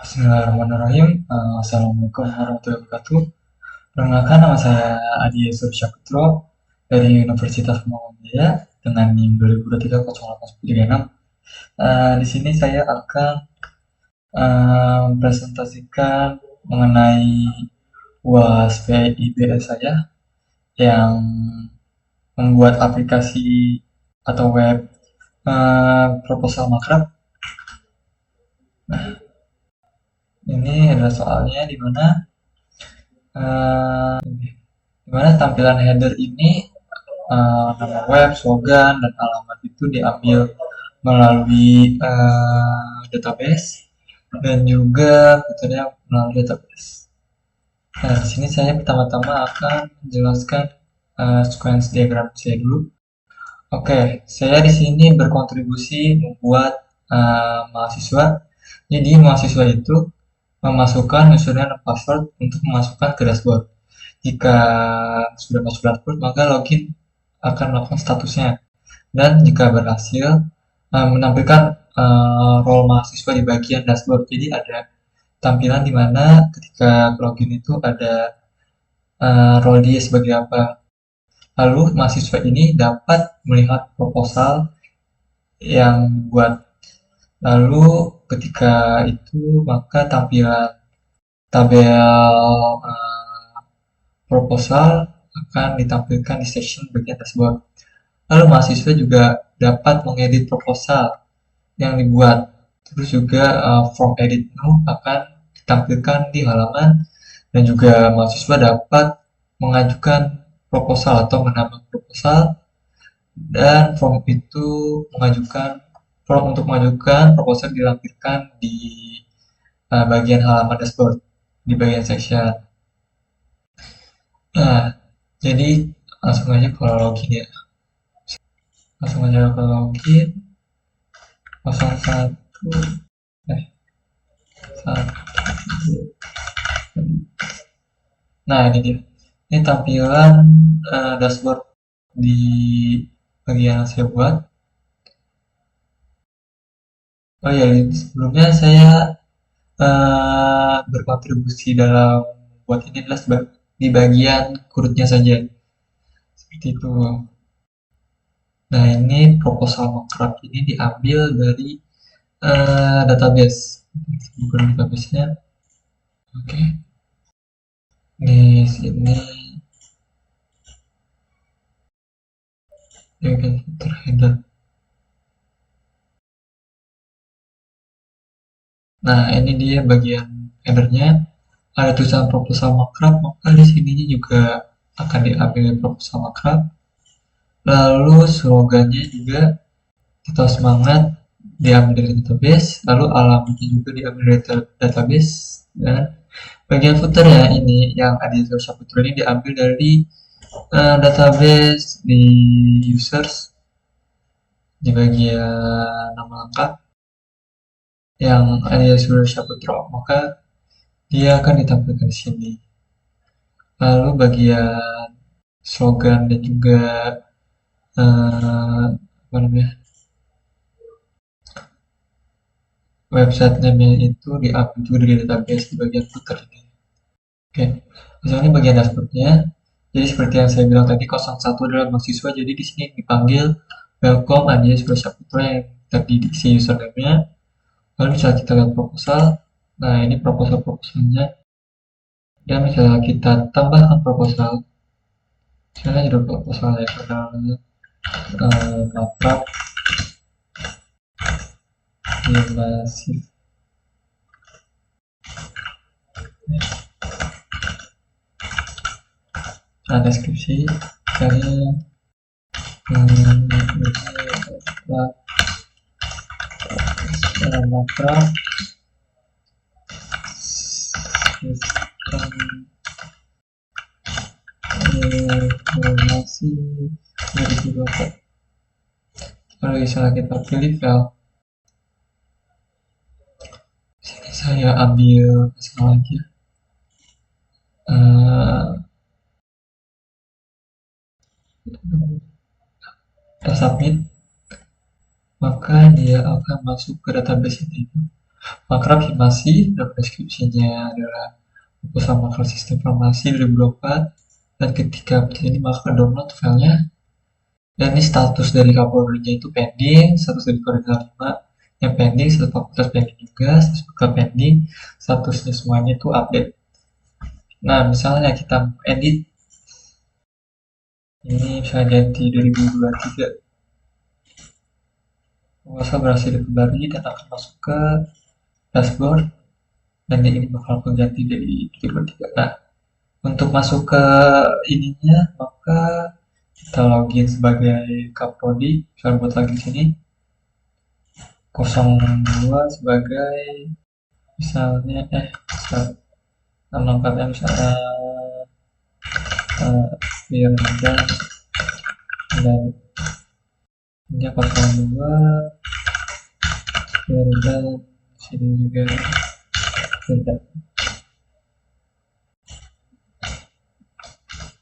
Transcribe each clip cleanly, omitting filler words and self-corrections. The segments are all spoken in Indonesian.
Bismillahirrahmanirrahim. Assalamualaikum warahmatullahi wabarakatuh. Perkenalkan, nama saya Adi Yusuf Syaputro dari Universitas Muhammadiyah dengan NIM 2023 di sini saya akan mempresentasikan mengenai UAS PIBS saya yang membuat aplikasi atau web proposal makrab. Ini adalah soalnya di mana tampilan header ini nama web, slogan, dan alamat itu diambil melalui database dan juga fiturnya melalui database. Nah, di sini saya pertama-tama akan menjelaskan sequence diagram saya dulu. Oke, saya di sini berkontribusi membuat mahasiswa. Jadi mahasiswa itu memasukkan username dan password untuk memasukkan ke dashboard. Jika sudah masuk dashboard, maka login akan melakukan statusnya. Dan jika berhasil, menampilkan role mahasiswa di bagian dashboard. Jadi ada tampilan di mana ketika login itu ada role dia sebagai apa. Lalu mahasiswa ini dapat melihat proposal yang dibuat. Lalu ketika itu maka tampilan tabel proposal akan ditampilkan di section bagian dashboard. Lalu mahasiswa juga dapat mengedit proposal yang dibuat. Terus juga form edit menu akan ditampilkan di halaman dan juga mahasiswa dapat mengajukan proposal atau menambah proposal dan form untuk mengajukan proposal dilampirkan di bagian halaman dashboard di bagian section. Nah, jadi langsung aja kalau login ya. Langsung aja kalau login 01 1. Nah, ini dia. Ini tampilan dashboard di bagian yang saya buat. Oh ya, sebelumnya saya berkontribusi dalam buat ini adalah di bagian kurutnya saja. Seperti itu. Nah, ini proposal makrab ini diambil dari database. Bukan database-nya. Oke. Di sini bagian footer header. Nah, ini dia bagian headernya. Ada tulisan proposal makrab, maka di sininya juga akan diambil proposal makrab. Lalu slogannya juga tetap semangat diambil dari database, lalu alamatnya juga diambil dari database, dan bagian footer ya ini yang ada di Social Putra ini diambil dari database di users di bagian nama lengkap yang ada di Social Putra, maka dia akan ditampilkan di sini. Lalu bagian slogan dan juga apa namanya website name-nya itu diambil juga dari database di bagian footer ini. Oke, misalnya bagian dashboardnya. Jadi seperti yang saya bilang tadi, 01 adalah mahasiswa, jadi di sini dipanggil welcome Adia Surya Putra yang tadi diisi username-nya. Lalu misalnya kita lihat proposal, nah ini proposal-proposalnya. Dan misalnya kita tambahkan proposal, misalnya judul proposal ya, karena makrab masif. Nah, deskripsi misalnya makrab sistem informasi 2024. Lalu misalnya kita pilih file, sini saya ambil masalah aja. Kita submit, maka dia akan masuk ke database ini. Makrab Himasi, dan deskripsinya adalah proposal makrab sistem informasi 2024, dan ketika ini maka download filenya. Dan ini status dari Kapolri-nya itu pending, status dari Koridor 5 yang pending, status fakultas pending juga, status fakultas pending, statusnya semuanya itu update. Nah, misalnya kita edit, ini misalnya ganti 2023, proposal berhasil diperbarui dan akan masuk ke dashboard, dan ini bakal aku ganti dari 2023. Nah, untuk masuk ke ininya, maka kita login sebagai Kaprodi, misalnya buat lagi sini, 02 sebagai misalnya nama misalnya Firda, dan ini 02 Firda, sini juga Firda,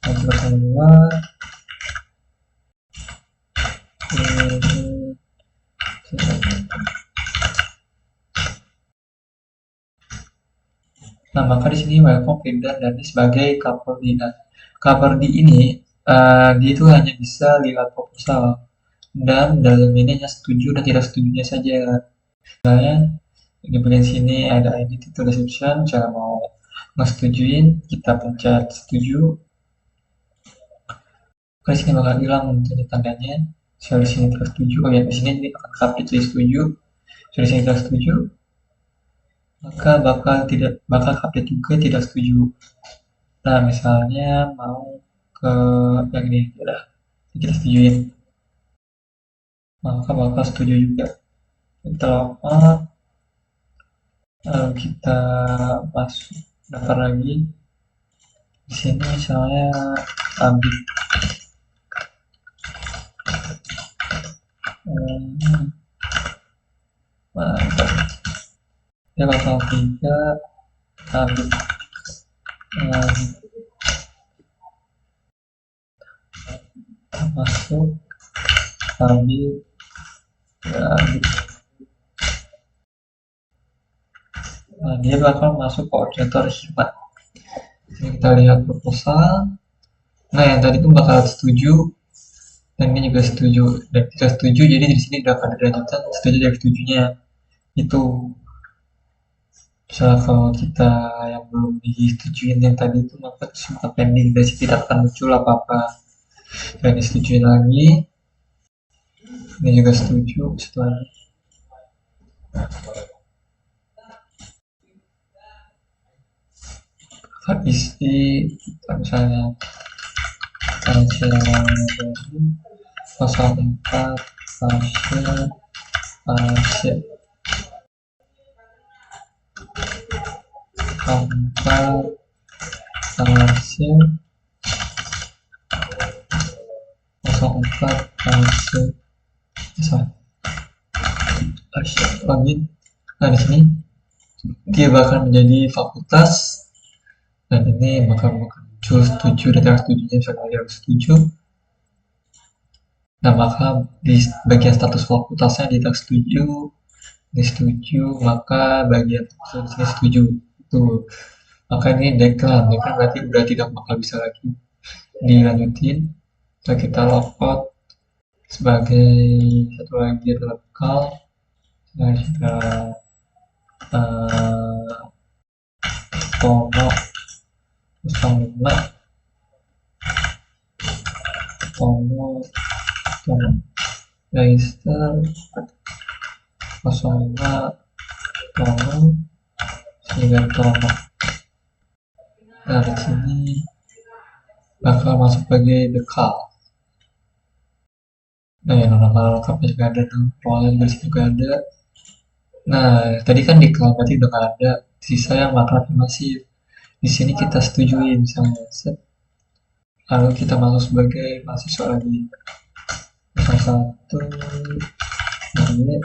02 Nah, maka di sini welcome Firda dan ini sebagai Kaprodi. Nah, Kaprodi ini dia itu hanya bisa lihat proposal dan dalam ini hanya setuju dan tidak setujunya saja. Misalnya di bagian sini ada edit title description, cara mau ngesetujuin, kita pencet setuju. Di sini bakal hilang tentunya tandanya. Misalnya di sini tidak setuju, oh ya di sini ini akan update jadi setuju. Di sini tidak setuju, maka bakal update juga tidak setuju. Nah, misalnya mau ke yang ini udah kita setujuin, maka bakal setuju juga. Kita login, lalu kita masuk daftar lagi. Di sini misalnya ambil mantap. Dia bakal 3 ambil masuk ambil ambil. Nah, dia bakal masuk koordinator hima. Ini kita lihat proposal. Nah, yang tadi itu bakal setuju dan ini juga setuju dan tidak setuju, jadi di sini udah ada lanjutan setuju dan setujunya itu. Misalnya kalau kita yang belum disetujuin yang tadi itu maka semua pending dan tidak akan muncul apa-apa. Dan disetujuin lagi, ini juga setuju setelah isi kita misalnya hasil 04 hasil 04 hasil 04 hasil login. Nah, di sini dia bakal menjadi fakultas dan ini bakal muncul setuju dan tidak setujunya. Misalnya dia setuju, nah maka di bagian status fakultasnya dia tidak setuju, ini setuju, maka bagian fakultas di sini setuju itu. Maka ini deklan berarti udah tidak bakal bisa lagi dilanjutin. Kita logout sebagai satu lagi adalah bekal. Nah, kita Tono 05 Tono register 05 Tono sehingga Tono. Nah, di sini bakal masuk sebagai bekal. Nah, yang nama lengkapnya juga ada, rolnya juga disini juga ada. Nah, tadi kan deklar berarti udah nggak ada. Sisa yang makrab masif. Di sini kita setujuin misalnya set. Lalu kita masuk sebagai mahasiswa lagi. 01 ini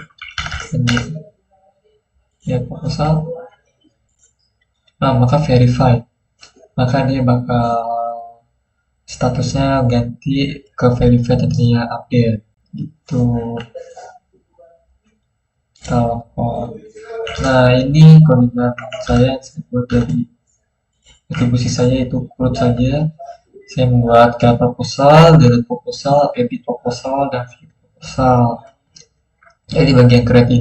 ya proposal. Nah, maka verify. Maka dia bakal statusnya ganti ke verify tadinya update gitu. telepon. Nah, ini codingan saya yang saya buat dari atribusi saya itu crude saja. Saya membuat kayak proposal, delete proposal, edit proposal, dan view proposal. Jadi bagian create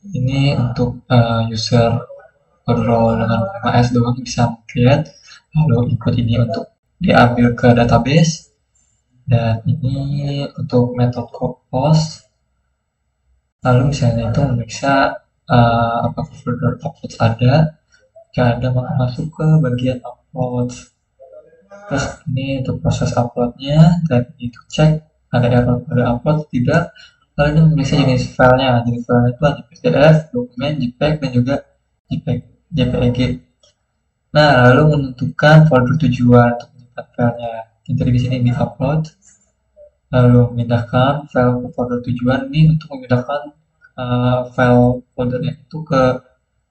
ini untuk user berrole dengan MS doang bisa create, lalu input ini untuk diambil ke database, dan ini untuk metode post. Lalu misalnya itu memeriksa apakah folder upload ada, jika ada maka masuk ke bagian upload. Terus ini untuk proses uploadnya, dan itu cek ada error pada upload tidak. Lalu ini memeriksa jenis filenya. Jenis filenya itu ada PDF, dokumen, JPEG, dan juga JPEG. Nah, lalu menentukan folder tujuan untuk menyimpan filenya. Jadi di sini di upload, lalu memindahkan file ke folder tujuan ini untuk memindahkan file foldernya itu ke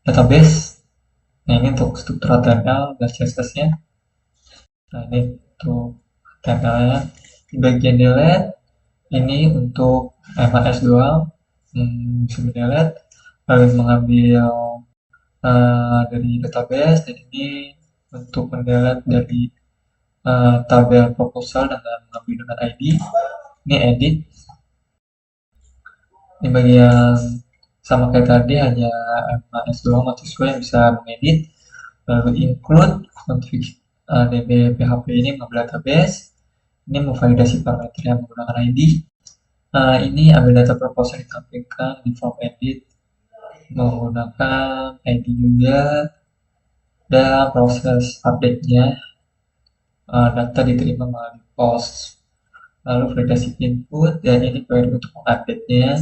database. Nah, ini untuk struktur HTML dan CSS-nya. Nah, ini untuk HTML-nya. Di bagian delete, ini untuk MHS doang, bisa delete, lalu mengambil dari database, dan ini untuk mendelete dari tabel proposal dengan mengambil dengan ID. Ini edit. Di bagian sama kayak tadi, hanya MS doang mahasiswa yang bisa mengedit. Lalu include config db php ini mengambil database. Ini memvalidasi parameter yang menggunakan ID. Ini ambil data proposal ditampilkan di form edit menggunakan ID juga, dan proses update-nya data diterima melalui post. Lalu validasi input, dan ini query untuk mengupdate-nya,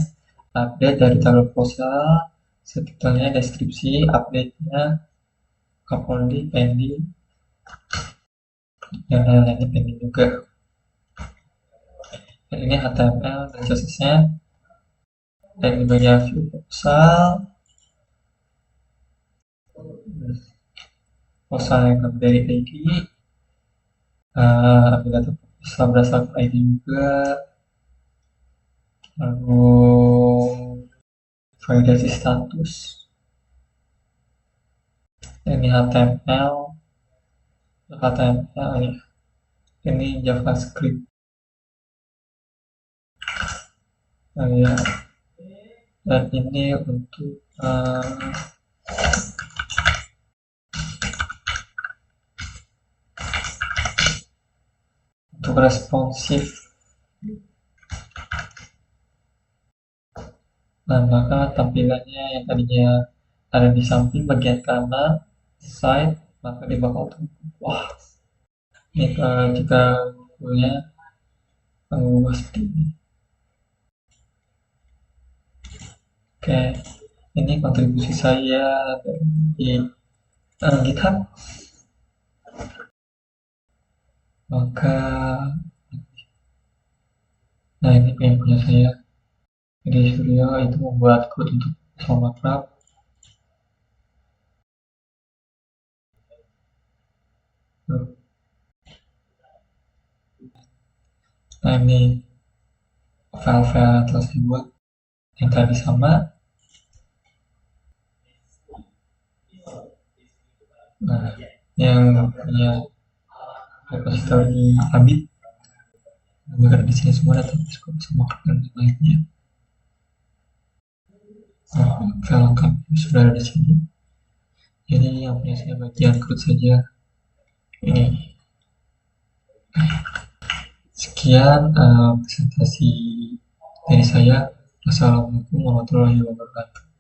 update dari tabel proposal, setidaknya deskripsi, update-nya, kapoldi, pending, dan lain-lainnya pending juga. Dan ini HTML dan CSS-nya. Dan ini bagian view proposal. Proposal yang dari ID, ambil data proposal berdasarkan ID juga. Lalu validasi status. Ini HTML ya. Ini JavaScript. Ya. Dan ini untuk responsif. Nah, maka tampilannya yang tadinya ada di samping bagian kanan side, maka dia bakal tumbuh. Wah, ini jika punya mengubah seperti ini. Oke, ini kontribusi saya dari GitHub. Maka, nah ini yang punya saya. Jadi Suryo itu membuat code untuk Somakrab. Nah ini file-file yang telah saya buat yang tadi sama. Nah, yang punya repository Habib juga di sini semua data sama dan lainnya. Nah, file lengkap sudah ada di sini. Jadi yang punya saya bagian code saja ini. Sekian presentasi dari saya. Wassalamualaikum warahmatullahi wabarakatuh.